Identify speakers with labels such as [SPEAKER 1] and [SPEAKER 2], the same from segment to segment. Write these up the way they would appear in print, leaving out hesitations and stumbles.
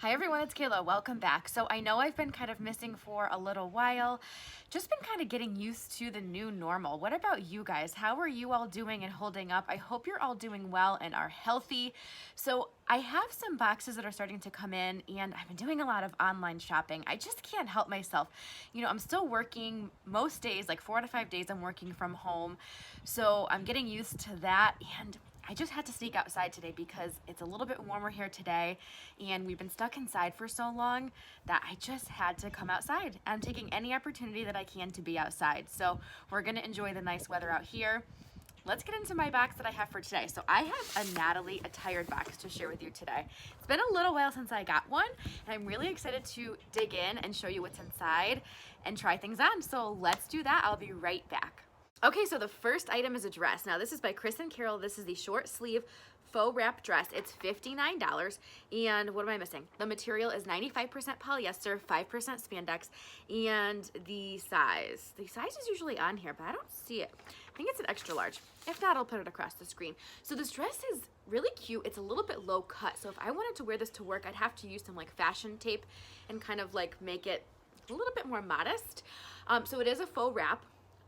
[SPEAKER 1] Hi everyone, it's Kayla. Welcome back. So I know I've been kind of missing for a little while, just been kind of getting used to the new normal. What about you guys? How are you all doing and holding up? I hope you're all doing well and are healthy. So I have some boxes that are starting to come in and I've been doing a lot of online shopping. I just can't help myself. You know, I'm still working most days, like 4 to 5 days I'm working from home. So I'm getting used to that, and I just had to sneak outside today because it's a little bit warmer here today and we've been stuck inside for so long that I just had to come outside. I'm taking any opportunity that I can to be outside. So we're gonna enjoy the nice weather out here. Let's get into my box that I have for today. So I have a Natalie Attired box to share with you today. It's been a little while since I got one and I'm really excited to dig in and show you what's inside and try things on. So let's do that. I'll be right back. Okay, so the first item is a dress. Now this is by Chris and Carol. This is the short sleeve faux wrap dress. It's $59. And what am I missing? The material is 95% polyester, 5% spandex, and the size is usually on here, but I don't see it. I think it's an extra large. If not, I'll put it across the screen. So this dress is really cute. It's a little bit low cut. So if I wanted to wear this to work, I'd have to use some like fashion tape and kind of like make it a little bit more modest. So it is a faux wrap.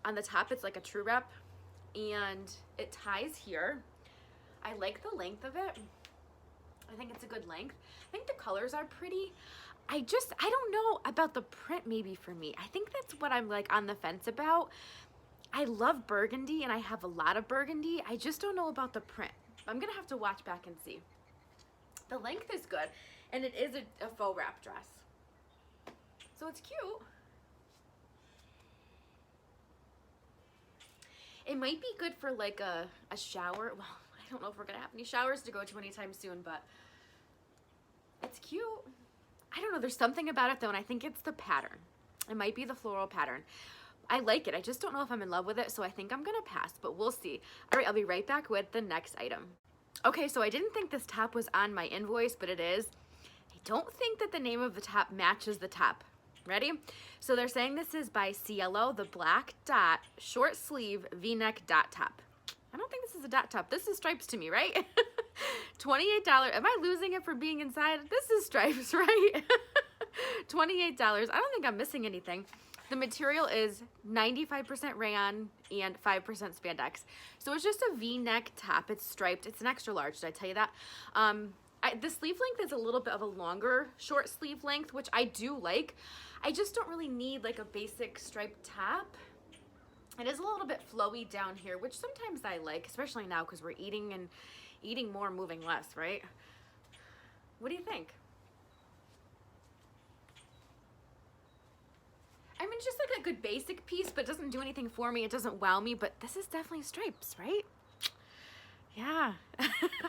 [SPEAKER 1] On the top, it's like a true wrap, and it ties here. I like the length of it. I think it's a good length. I think the colors are pretty. I don't know about the print maybe for me. I think that's what I'm like on the fence about. I love burgundy, and I have a lot of burgundy. I just don't know about the print. I'm gonna have to watch back and see. The length is good, and it is a faux wrap dress. So it's cute. It might be good for like a shower. Well, I don't know if we're gonna have any showers to go to anytime soon, but it's cute. I don't know, there's something about it though, and I think it's the pattern. It might be the floral pattern. I like it, I just don't know if I'm in love with it, so I think I'm gonna pass, but we'll see. All right, I'll be right back with the next item. Okay, so I didn't think this top was on my invoice, but it is. I don't think that the name of the top matches the top. Ready? So they're saying this is by Cielo, the black dot, short sleeve, V-neck dot top. I don't think this is a dot top. This is stripes to me, right? $28. Am I losing it for being inside? This is stripes, right? $28. I don't think I'm missing anything. The material is 95% rayon and 5% spandex. So it's just a V-neck top. It's striped. It's an extra large. Did I tell you that? The sleeve length is a little bit of a longer short sleeve length, which I do like. I just don't really need like a basic striped top. It is a little bit flowy down here, which sometimes I like, especially now because we're eating more, moving less, right? What do you think? I mean, just like a good basic piece, but it doesn't do anything for me. It doesn't wow me, but this is definitely stripes, right? Yeah,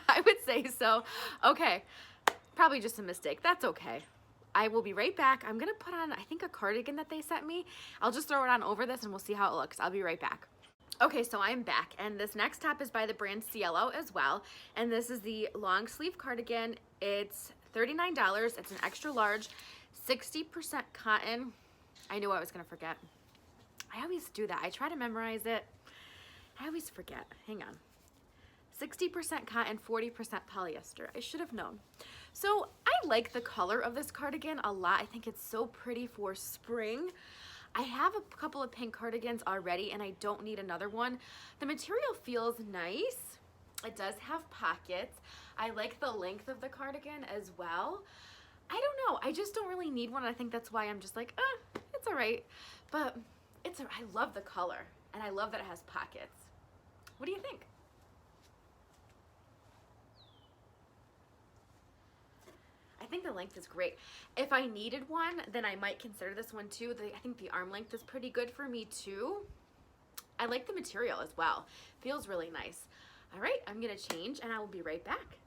[SPEAKER 1] I would say so. Okay, probably just a mistake. That's okay. I will be right back. I'm gonna put on, I think, a cardigan that they sent me. I'll just throw it on over this and we'll see how it looks. I'll be right back. Okay, so I'm back, and this next top is by the brand Cielo as well. And this is the long sleeve cardigan. It's $39. It's an extra large, 60% cotton. I knew I was gonna forget. I always do that. I try to memorize it. I always forget. Hang on. 60% cotton, 40% polyester. I should have known. So I like the color of this cardigan a lot. I think it's so pretty for spring. I have a couple of pink cardigans already and I don't need another one. The material feels nice. It does have pockets. I like the length of the cardigan as well. I don't know. I just don't really need one. I think that's why I'm just like, it's all right. But I love the color and I love that it has pockets. What do you think? I think the length is great. If I needed one, then I might consider this one too. I think the arm length is pretty good for me too. I like the material as well. Feels really nice. All right, I'm gonna change and I will be right back.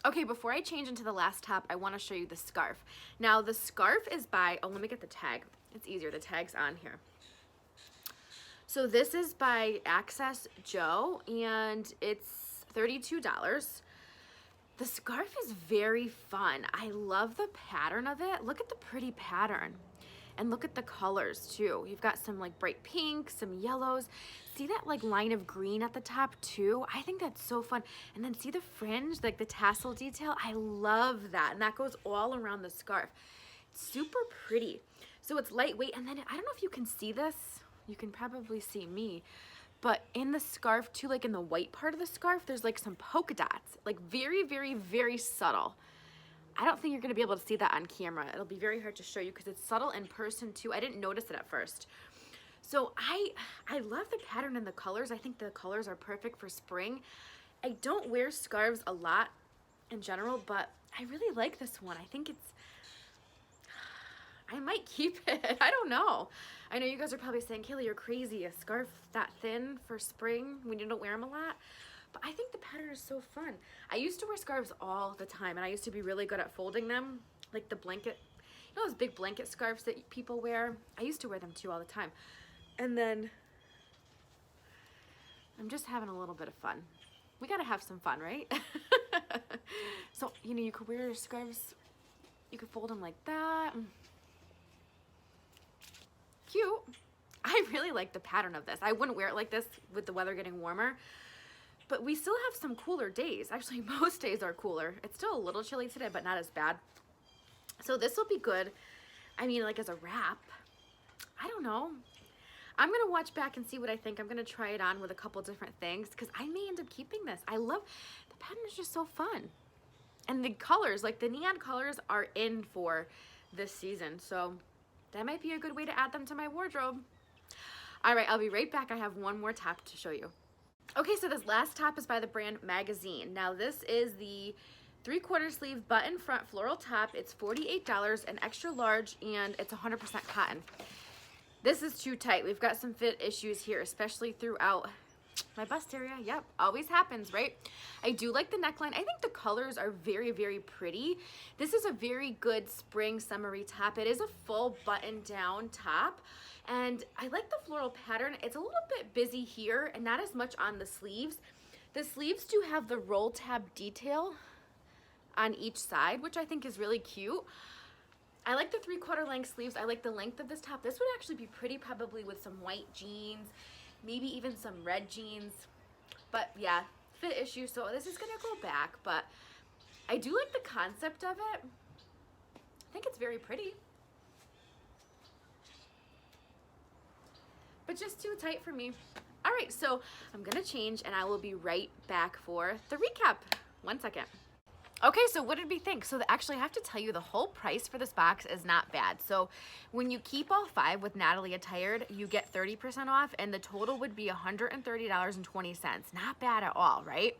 [SPEAKER 1] Okay, before I change into the last top, I wanna show you the scarf. Now the scarf is by, let me get the tag. It's easier, the tag's on here. So this is by Access Joe and it's $32. The scarf is very fun. I love the pattern of it. Look at the pretty pattern. And look at the colors too. You've got some like bright pink, some yellows. See that like line of green at the top too? I think that's so fun. And then see the fringe, like the tassel detail? I love that. And that goes all around the scarf. It's super pretty. So it's lightweight. And then I don't know if you can see this. You can probably see me. But in the scarf too, like in the white part of the scarf, there's like some polka dots, like very, very, very subtle. I don't think you're gonna be able to see that on camera. It'll be very hard to show you because it's subtle in person too. I didn't notice it at first. So I love the pattern and the colors. I think the colors are perfect for spring. I don't wear scarves a lot in general, but I really like this one. I think I might keep it. I don't know. I know you guys are probably saying, Kayla, you're crazy. A scarf that thin for spring when you don't wear them a lot. But I think the pattern is so fun. I used to wear scarves all the time, and I used to be really good at folding them, like the blanket, you know those big blanket scarves that people wear? I used to wear them too all the time. And then I'm just having a little bit of fun. We gotta have some fun, right? So, you know, you could wear your scarves, you could fold them like that. Cute. I really like the pattern of this. I wouldn't wear it like this with the weather getting warmer, but we still have some cooler days. Actually, most days are cooler. It's still a little chilly today, but not as bad. So this will be good. I mean, like as a wrap, I don't know. I'm gonna watch back and see what I think. I'm gonna try it on with a couple different things because I may end up keeping this. I love, the pattern is just so fun. And the colors, like the neon colors are in for this season. So that might be a good way to add them to my wardrobe. All right, I'll be right back. I have one more top to show you. Okay, so this last top is by the brand Magazine. Now this is the 3/4 sleeve button front floral top. It's $48, an extra large, and it's 100% cotton. This is too tight. We've got some fit issues here, especially throughout my bust area. Yep, always happens, right? I do like the neckline. I think the colors are very, very pretty. This is a very good spring summery top. It is a full button down top, and I like the floral pattern. It's a little bit busy here and not as much on the sleeves. The sleeves do have the roll tab detail on each side, which I think is really cute. I like the 3/4 length sleeves. I like the length of this top. This would actually be pretty probably with some white jeans, maybe even some red jeans. But yeah, fit issue, so this is gonna go back, but I do like the concept of it. I think it's very pretty. But just too tight for me. All right, so I'm gonna change and I will be right back for the recap. 1 second. Okay, so what did we think? So actually, I have to tell you, the whole price for this box is not bad. So when you keep all 5 with Natalie Attired, you get 30% off, and the total would be $130.20. Not bad at all, right?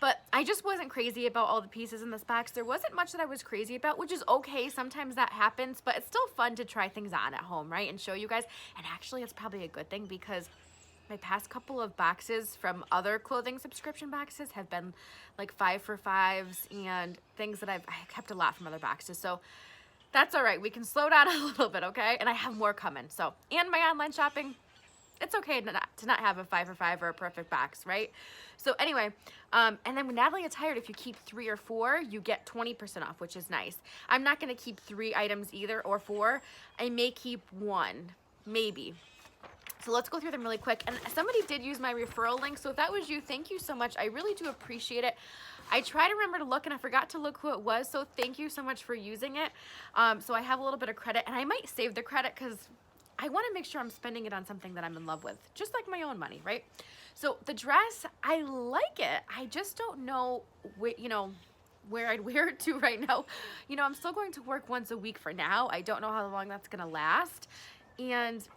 [SPEAKER 1] But I just wasn't crazy about all the pieces in this box. There wasn't much that I was crazy about, which is okay. Sometimes that happens, but it's still fun to try things on at home, right? And show you guys. And actually, it's probably a good thing because my past couple of boxes from other clothing subscription boxes have been like 5 for 5s and things that I kept a lot from other boxes. So that's all right. We can slow down a little bit, okay? And I have more coming. So, and my online shopping, it's okay to not have a 5 for 5 or a perfect box, right? So anyway, and then with Natalie Attired, if you keep 3 or 4, you get 20% off, which is nice. I'm not going to keep 3 items either or 4. I may keep 1, maybe. So let's go through them really quick. And somebody did use my referral link. So if that was you, thank you so much. I really do appreciate it. I try to remember to look and I forgot to look who it was. So thank you so much for using it. So I have a little bit of credit, and I might save the credit because I want to make sure I'm spending it on something that I'm in love with, just like my own money, right? So the dress, I like it. I just don't know where I'd wear it to right now. You know, I'm still going to work once a week for now. I don't know how long that's going to last. And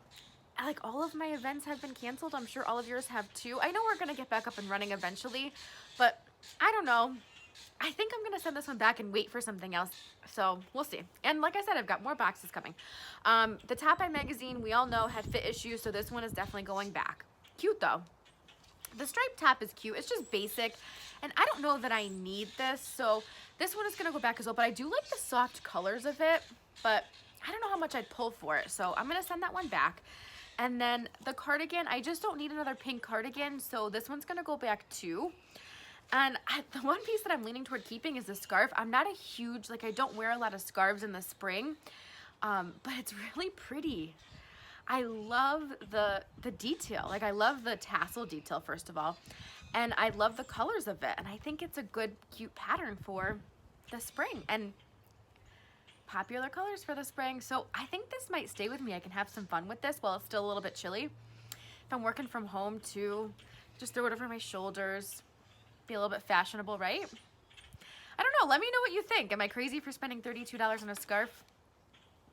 [SPEAKER 1] like all of my events have been canceled. I'm sure all of yours have too. I know we're going to get back up and running eventually, but I don't know. I think I'm going to send this one back and wait for something else. So we'll see. And like I said, I've got more boxes coming. The top by Magazine, we all know, had fit issues. So this one is definitely going back. Cute though. The striped top is cute. It's just basic. And I don't know that I need this. So this one is going to go back as well. But I do like the soft colors of it. But I don't know how much I'd pull for it. So I'm going to send that one back. And then the cardigan, I just don't need another pink cardigan, so this one's gonna go back too. And the one piece that I'm leaning toward keeping is the scarf. I'm not a huge, like I don't wear a lot of scarves in the spring. But it's really pretty. I love the detail. Like I love the tassel detail, first of all, and I love the colors of it. And I think it's a good, cute pattern for the spring and popular colors for the spring. So I think this might stay with me. I can have some fun with this while it's still a little bit chilly. If I'm working from home too, just throw it over my shoulders, be a little bit fashionable, right? I don't know. Let me know what you think. Am I crazy for spending $32 on a scarf?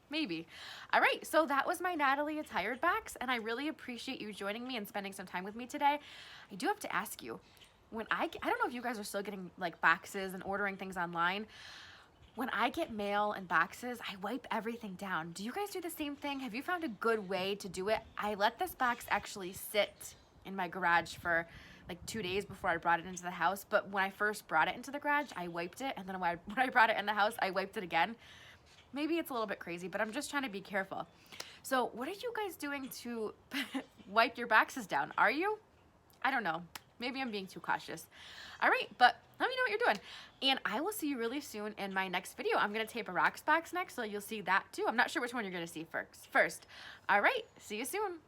[SPEAKER 1] Maybe. All right, so that was my Natalie Attired box, and I really appreciate you joining me and spending some time with me today. I do have to ask you, when I don't know if you guys are still getting like boxes and ordering things online. When I get mail and boxes, I wipe everything down. Do you guys do the same thing? Have you found a good way to do it? I let this box actually sit in my garage for like 2 days before I brought it into the house, but when I first brought it into the garage, I wiped it, and then when I brought it in the house, I wiped it again. Maybe it's a little bit crazy, but I'm just trying to be careful. So what are you guys doing to wipe your boxes down? Are you? I don't know. Maybe I'm being too cautious. All right, but let me know what you're doing. And I will see you really soon in my next video. I'm going to tape a rocks box next, so you'll see that too. I'm not sure which one you're going to see first. All right, see you soon.